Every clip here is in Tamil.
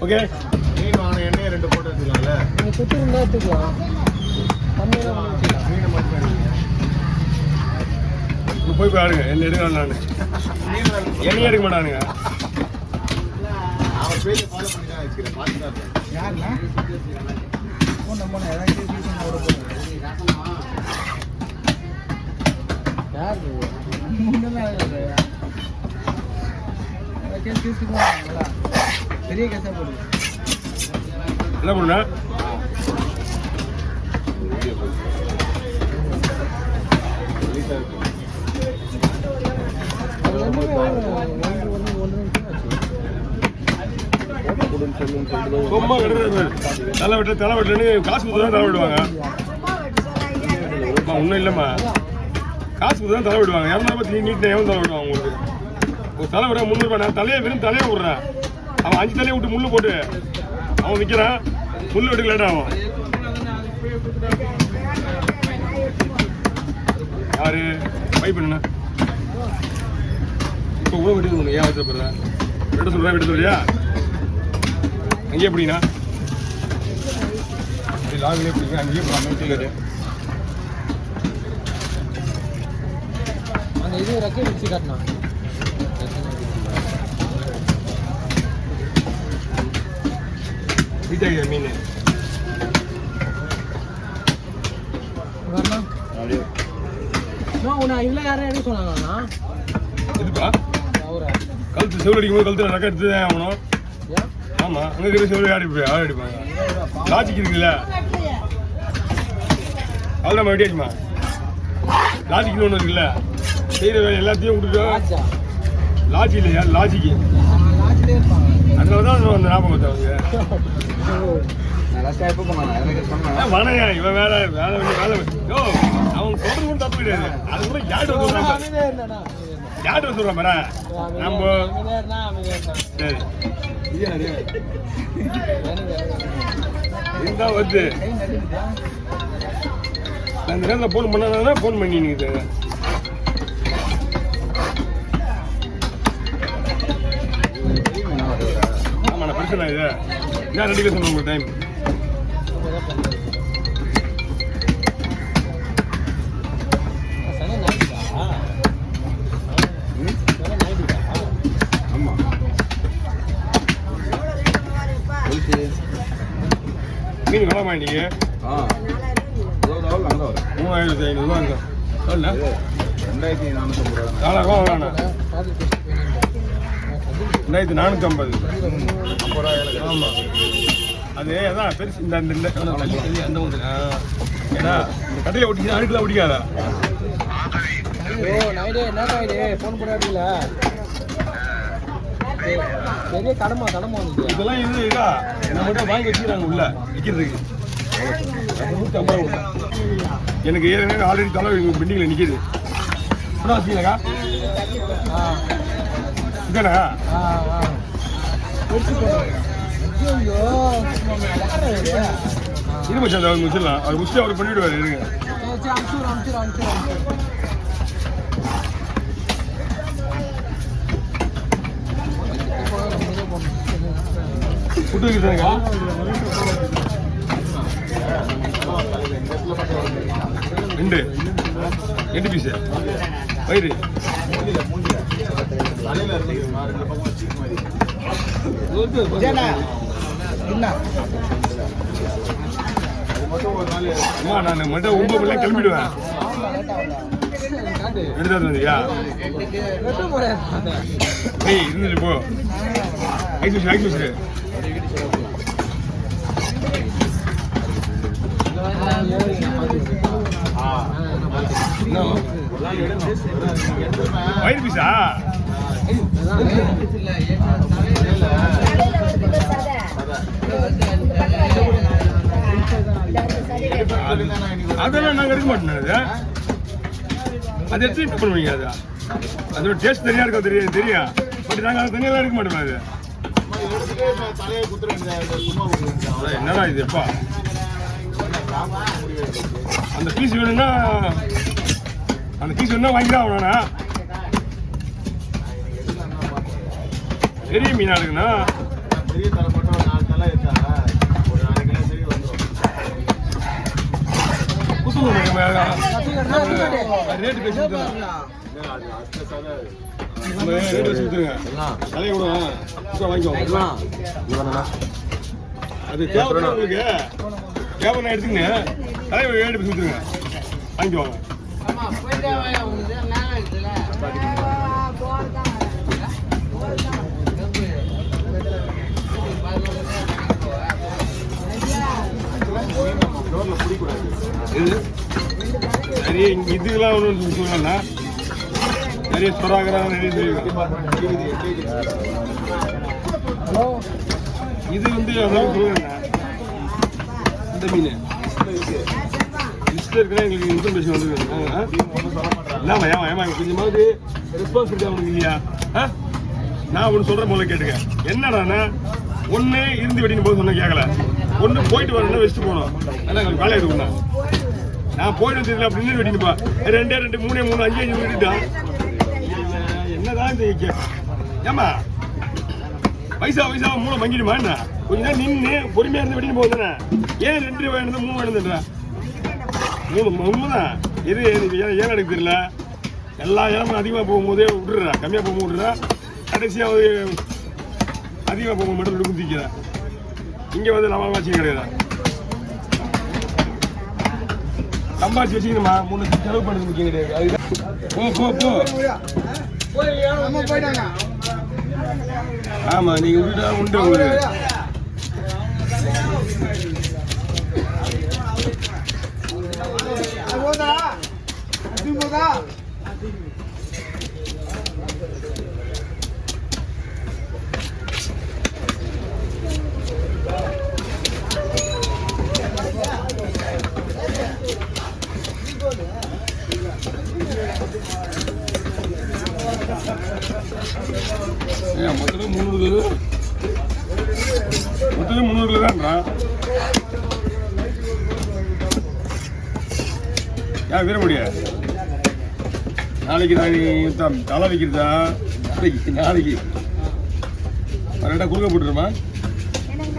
ஓகே. மீன் வாங்கின எண்ணெயை 2 போட்டு வச்சுக்கலாம்ல. நீங்கள் சுற்றி இருந்தால் எடுத்துக்கலாம். மீனை மட்டும் போய் பாருங்க என்ன எடுக்கலாம். நான் எண்ணெயே எடுக்க மாட்டானுங்க. அவர் பேஜை ஃபாலோ பண்ணி தான் வச்சுக்கிறேன். பார்த்து தான் இருக்கேன். யாருண்ணா ஃபோன் நம்பர் ஏதாவது யார் கேஸ் பெரிய கேஸாக போடுது. என்ன பண்ணுண்ணா? சும்மா கிடையாது. தலை வெட்டுன்னு காசு கொடுத்து தான் தலை விடுவாங்க. ஒன்றும் இல்லைம்மா, காசு கொடுத்து தான் தலை விடுவாங்க. 200 நீட்டு எவன் தலை விடுவாங்க உங்களுக்கு? ஒரு தலை விட 300 நான் தலையை வெறும் தலையை விடுறேன். அவன் 5 தலையை விட்டு முள்ளு போட்டு அவன் விற்கிறான். முள்ளு வெட்டுக்கு லேட் ஆகும். யாரு பை பண்ணுண்ணா? இப்போ உணவு வெட்டுக்கு ஏன் வச்சுருப்பா? வெட்ட சொல்கிறேன், வெட்ட சொல்றியா? அங்கேயே எப்படின்னா லாகிலே பிடிங்க. அங்கேயே போகலாம். அந்த இது ரெக்கை வச்சு காட்டினா வீட்டாக மீன் வரலாம். உன்னை இதில் யாரும் என்ன சொன்னாங்கண்ணா? இதுப்பா அவரை கழுத்து செவ்வளோ அடிக்கும் போது கழுத்தில் ரெக்கை எடுத்து தான் ஆகணும். ஏன்? ஆமாம், அங்கே இருக்கிற செவ்வளோ அடிப்பாங்க. லாஜிக் இருக்குல்ல, அவ்வளோதான் வெட்டியாச்சுமா. லாஜிக்னு ஒன்று இருக்குல்ல, செய்கிற வேலை எல்லாத்தையும் விட்டுட்டு லாஜி இல்லையா? லாஜிக்கு அதனால தான் அந்த ஞாபகம் அவங்க வனையா இவன் வேலை யோ அவன் சொல்றது கூட தப்பு கிடையாது. அது கூட யார்ட்டு வந்துடுறான் மேடம் நம்ம. சரி இருந்தா வந்து அந்த நேரத்தில் ஃபோன் பண்ணாங்கன்னா ஃபோன் பண்ணி நீங்க ஆமாண்ணா பிரச்சனை இது என்ன ரெடி பேசணும் உங்களுக்கு டைம். மீன் விளாமா இன்னைக்கு 3500 இருக்கும். 2450 ரூபா. 2450. ஆமாம், அது அதான் பெருசு. இந்த அந்த ஒன்று ஏன்னா இந்த கடையில் ஒட்டிச்சு அடுக்கெல்லாம் ஒட்டிக்காதா? ஃபோன் பண்ணாட்டில பெரிய கடமை வந்து இதெல்லாம் இது இதா நம்மகிட்ட வாங்கி வச்சுக்கிறாங்க உள்ள விற்கிறதுக்கு. 150 ரூபா. எனக்கு ஏற்கனவே ஆல்ரெடி தலை பெண்டிங்கில் நிற்கிது. வச்சுக்கலக்கா இதானா? இது மச்சான் அதை முடிச்சிடலாம். அவர் முடிச்சு அவர் பண்ணிவிடுவார். இருங்க ஃபுட்டு இருக்குதாங்க. ரெண்டு பீஸு வயிறு அம்மா நான் மட்டும் 9 மணிக்கு கிளம்பிடுவேன். எடுத்து வந்தியா? ஏய் இருந்துட்டு போ. ஐஸ் வயிறு பீஸா? அதெல்லாம் நாங்கள் எடுக்க மாட்டோம். அது எடுத்து என்ன பண்ணுவீங்க? அதோட டேஸ்ட் தனியாக இருக்கா? தெரியும். பட் நாங்கள் அது தனியாக எடுக்க மாட்டோம். அது என்னடா இது எப்பா? அந்த பீஸ் வேணும்னா வாங்கிதான் ஆகணும்ண்ணா. பெரிய மீனா இருக்குண்ணா. பெரிய தரப்பட்ட ரேட்டு பேசி கொடுத்துருங்க. அது அடுத்த சதை நம்ம ரேட்டு பேசி கொடுத்துருங்க. தலையை கூட வாங்கிக்கோங்க. அது தேவைப்படுற உங்களுக்கு தேவை எடுத்துங்க. தலையை ரேட்டு பேசி கொடுத்துருங்க. வாங்கிக்குவாங்க. டோரில் பிடிக்கூடாது. இது நிறைய இதுக்கெல்லாம் ஒன்று சொல்லணும்னா நிறைய சொராகிறாங்க நிறைய ஹலோ இது வந்து அதான் சொல்லுங்கண்ணா. இந்த மீன் லிஸ்ட்டில் இருக்கிற எங்களுக்கு இன்ஃபர்மேஷன் வந்துருக்குங்க. இல்லாம ஏமா கொஞ்சமாவது ரெஸ்பான்சிபிலிட்டி அவனுக்கு இல்லையா? நான் ஒன்று சொல்கிறேன் முதல்ல கேட்டுக்க. என்னடாண்ணா ஒன்று இருந்து வெட்டின்னு போக சொன்ன கேட்கல. ஒன்று போயிட்டு வரணும்னா வச்சுட்டு போகணும். அதான் எங்களுக்கு வேலை எடுக்கணும். நான் போயிட்டு தெரியல அப்படின்னு வெட்டிட்டுப்பா 2 2 3 3 5 5 வெட்டிட்டான். என்னதான் இந்த ஏமா வயசா மூளை மங்கிடுமா என்ன? கொஞ்ச நேரம் நின்று பொறுமையாக இருந்து வெட்டின்னு போகுதுண்ணே. ஏன் 2 வேணுது 3 வேணுதுன்றா? 3 உண்மைதான். எது ஏன் எனக்கு தெரியல. எல்லா இடமும் அதிகமாக போகும்போதே விட்டுறா, கம்மியாக போகும்போது விட்டுறா, கடைசியாக அதிகமாக போகும்போது மட்டும் லுக்கு தூக்கிறேன். இங்கே வந்து நம்ம வாட்சியம் கிடையாது. சம்பாதிச்சு வச்சுக்கணுமா 3 செலவு பண்ணது முக்கியம் கிடையாது. அதுதான் போ ஆமா நீங்க விட்டுட்டா உண்டு உங்களுக்கு. மொத்தம் 300 தான்றான். ஏன் வீர முடியாது? நாளைக்கு நான் தலை வைக்கிறதா? நாளைக்கு ரெண்டா குறுக்க போட்டுருமா?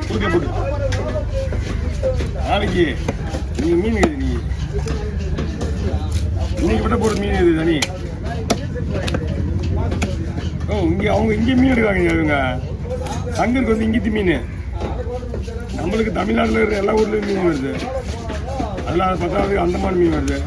குறுக்க போட்டு நாளைக்கு நீ மீன் எது? நீ இன்னைக்கு மட்டும் போடுற மீன் எது தனி? இங்கே அவங்க இங்கே மீன் எடுக்காங்க. இவங்க சங்கருக்கு வந்து இங்கிட்டு மீன். நம்மளுக்கு தமிழ்நாட்டில் இருக்கிற எல்லா ஊர்லேயும் மீன் வருது. அதில் 10வது அந்தமான் மீன் வருது.